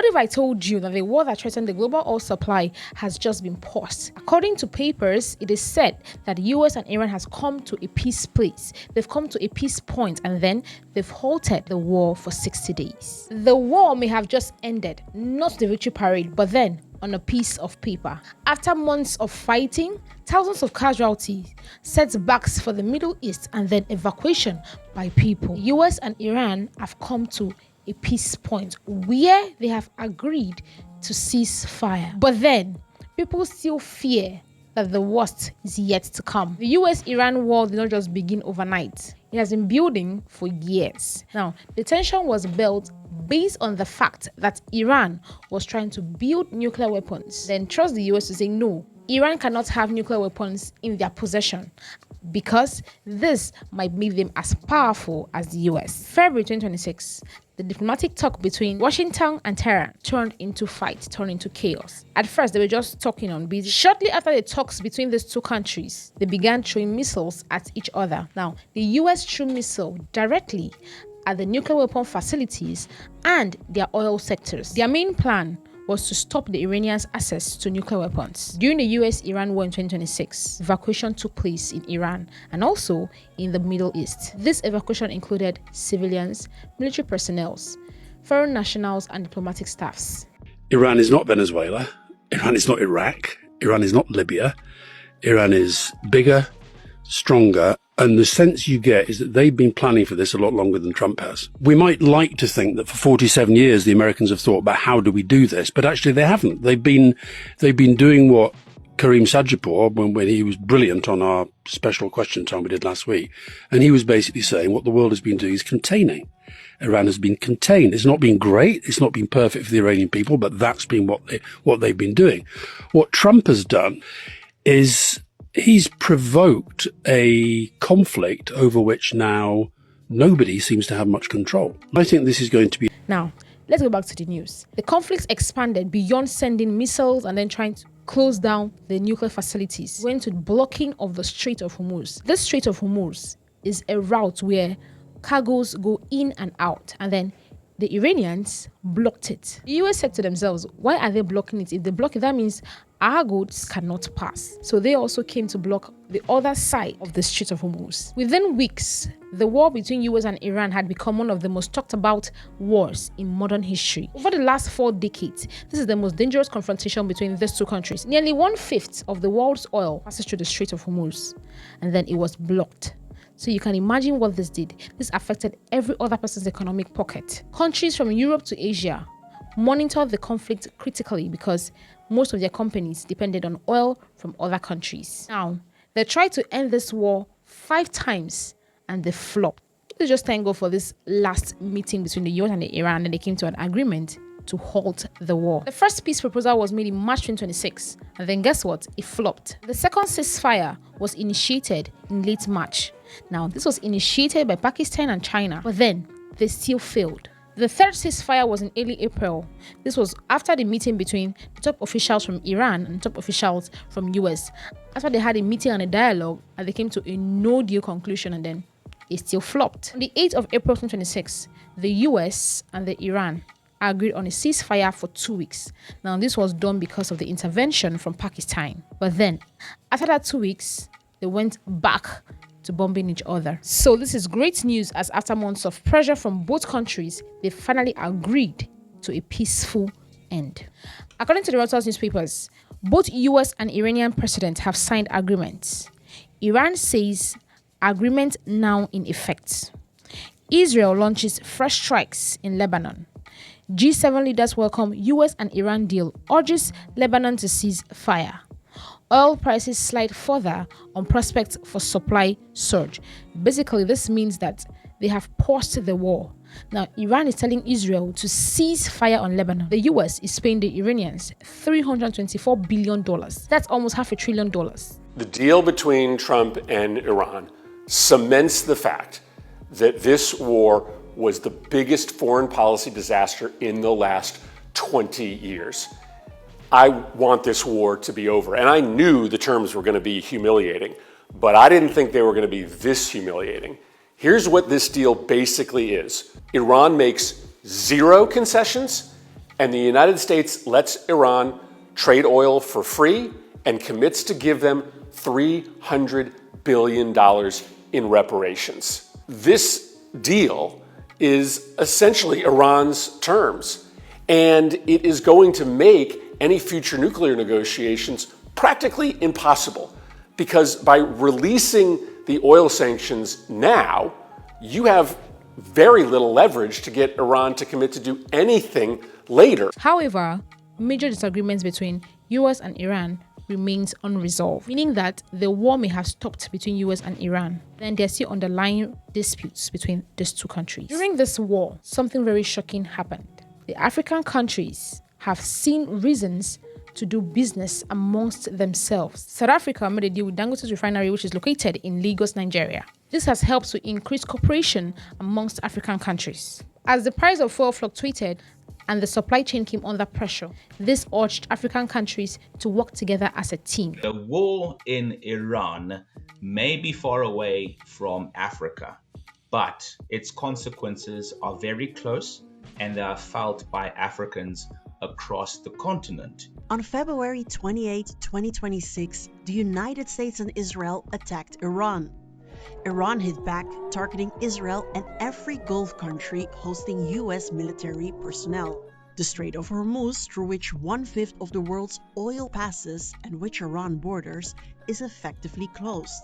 if I told you that the war that threatened the global oil supply has just been paused? According to papers, it is said that the US and Iran has come to a peace place. They've come to a peace point, and then they've halted the war for 60 days. The war may have just ended, not the victory parade, but then on a piece of paper. After months of fighting, thousands of casualties, setbacks for the Middle East, and then evacuation by people, the US and Iran have come to a peace point where they have agreed to cease fire. But then, people still fear that the worst is yet to come. The US-Iran war did not just begin overnight. It has been building for years. Now, the tension was built based on the fact that Iran was trying to build nuclear weapons, then trust the US to say no, Iran cannot have nuclear weapons in their possession because this might make them as powerful as the US. February 2026, the diplomatic talk between Washington and Tehran turned into fight, turned into chaos. At first, they were just talking on busy. Shortly after the talks between these two countries, they began throwing missiles at each other. Now, the US threw missiles directly at the nuclear weapon facilities and their oil sectors. Their main plan was to stop the Iranians' access to nuclear weapons. During the US-Iran war in 2026, evacuation took place in Iran and also in the Middle East. This evacuation included civilians, military personnel, foreign nationals, and diplomatic staffs. Iran is not Venezuela. Iran is not Iraq. Iran is not Libya. Iran is bigger, stronger, and the sense you get is that they've been planning for this a lot longer than Trump has. We might like to think that for 47 years the Americans have thought about how do we do this, but actually they haven't. They've been doing what Karim Sajipur, when he was brilliant on our special question time we did last week, and he was basically saying what the world has been doing is containing. Iran has been contained. It's not been great. It's not been perfect for the Iranian people, but that's been what they've been doing. What Trump has done is he's provoked a conflict over which now nobody seems to have much control. I think this is going to be... Now, let's go back to the news. The conflict expanded beyond sending missiles and then trying to close down the nuclear facilities. Went to blocking of the Strait of Hormuz. This Strait of Hormuz is a route where cargoes go in and out, and then the Iranians blocked it. The US said to themselves, why are they blocking it? If they block it, that means our goods cannot pass. So they also came to block the other side of the Strait of Hormuz. Within weeks, the war between US and Iran had become one of the most talked about wars in modern history. Over the last 4 decades, this is the most dangerous confrontation between these two countries. Nearly 1/5 of the world's oil passes through the Strait of Hormuz, and then it was blocked. So you can imagine what this did. This affected every other person's economic pocket. Countries from Europe to Asia monitored the conflict critically because most of their companies depended on oil from other countries. Now, they tried to end this war 5 times and they flopped. They just thank God for this last meeting between the US and the Iran, and they came to an agreement to halt the war. The first peace proposal was made in March 2026, and then guess what? It flopped. The second ceasefire was initiated in late March. Now, this was initiated by Pakistan and China, but then they still failed. The third ceasefire was in early April. This was after the meeting between the top officials from Iran and top officials from US. After they had a meeting and a dialogue, and they came to a no-deal conclusion, and then it still flopped. On the 8th of April 2026, the US and the Iran agreed on a ceasefire for 2 weeks. Now, this was done because of the intervention from Pakistan. But then, after that 2 weeks, they went back to bombing each other. So this is great news, as after months of pressure from both countries, they finally agreed to a peaceful end. According to the Reuters newspapers, both US and Iranian presidents have signed agreements. Iran says agreement now in effect. Israel launches fresh strikes in Lebanon. G7 leaders welcome US and Iran deal, urges Lebanon to cease fire. Oil prices slide further on prospects for supply surge. Basically, this means that they have paused the war. Now, Iran is telling Israel to cease fire on Lebanon. The US is paying the Iranians $324 billion. That's almost $500 billion. The deal between Trump and Iran cements the fact that this war was the biggest foreign policy disaster in the last 20 years. I want this war to be over. And I knew the terms were going to be humiliating, but I didn't think they were going to be this humiliating. Here's what this deal basically is. Iran makes 0 concessions And the United States lets Iran trade oil for free and commits to give them $300 billion in reparations. This deal is essentially Iran's terms, and it is going to make any future nuclear negotiations practically impossible, because by releasing the oil sanctions now, you have very little leverage to get Iran to commit to do anything later. However, major disagreements between US and Iran remains unresolved, meaning that the war may have stopped between US and Iran. Then there's still underlying disputes between these two countries. During this war, something very shocking happened. The African countries have seen reasons to do business amongst themselves. South Africa made a deal with Dangote's refinery, which is located in Lagos, Nigeria. This has helped to increase cooperation amongst African countries. As the price of fuel fluctuated and the supply chain came under pressure, this urged African countries to work together as a team. The war in Iran may be far away from Africa, but its consequences are very close and they are felt by Africans across the continent. On February 28, 2026, the United States and Israel attacked Iran. Iran hit back, targeting Israel and every Gulf country hosting US military personnel. The Strait of Hormuz, through which 1/5 of the world's oil passes and which Iran borders, is effectively closed.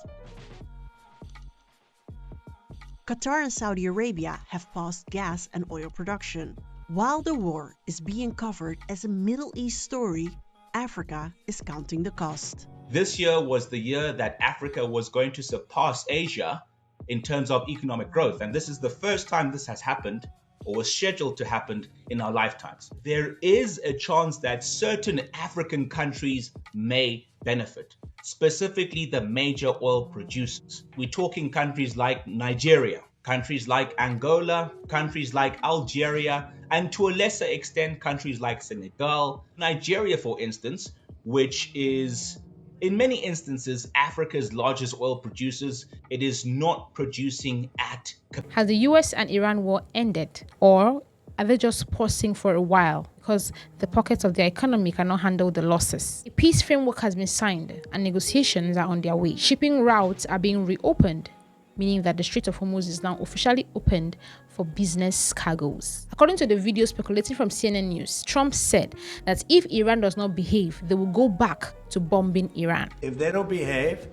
Qatar and Saudi Arabia have paused gas and oil production. While the war is being covered as a Middle East story, Africa is counting the cost. This year was the year that Africa was going to surpass Asia in terms of economic growth. And this is the first time this has happened or was scheduled to happen in our lifetimes. There is a chance that certain African countries may benefit, specifically the major oil producers. We're talking countries like Nigeria, countries like Angola, countries like Algeria, and to a lesser extent, countries like Senegal. Nigeria, for instance, which is in many instances Africa's largest oil producers, it is not producing at capacity. Has the US and Iran war ended, or are they just pausing for a while because the pockets of their economy cannot handle the losses? A peace framework has been signed and negotiations are on their way. Shipping routes are being reopened, meaning that the Strait of Hormuz is now officially opened for business cargoes. According to the video speculating from CNN News, Trump said that if Iran does not behave, they will go back to bombing Iran. If they don't behave,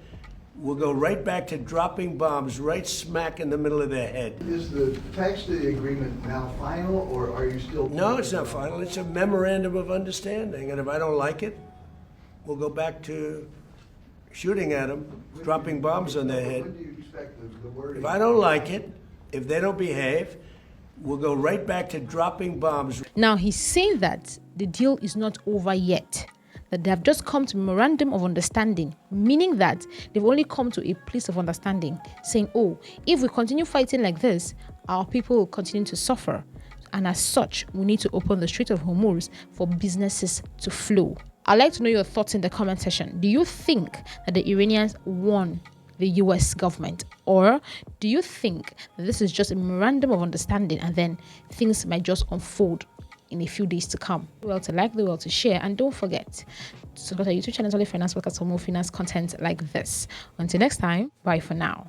we'll go right back to dropping bombs right smack in the middle of their head. Is the text of the agreement now final, or are you still... No, it's not final. It's a memorandum of understanding. And if I don't like it, we'll go back to shooting at them, dropping bombs on their head. When do you expect the wording? If I don't like it, if they don't behave, we'll go right back to dropping bombs. Now, he's saying that the deal is not over yet, that they have just come to a memorandum of understanding, meaning that they've only come to a place of understanding, saying, oh, if we continue fighting like this, our people will continue to suffer. And as such, we need to open the Strait of Hormuz for businesses to flow. I'd like to know your thoughts in the comment section. Do you think that the Iranians won the US government, or do you think that this is just a memorandum of understanding and then things might just unfold in a few days to come? Do well to like, do well to share, and don't forget to subscribe to our YouTube channel, Finance Podcast, for more finance content like this. Until next time, bye for now.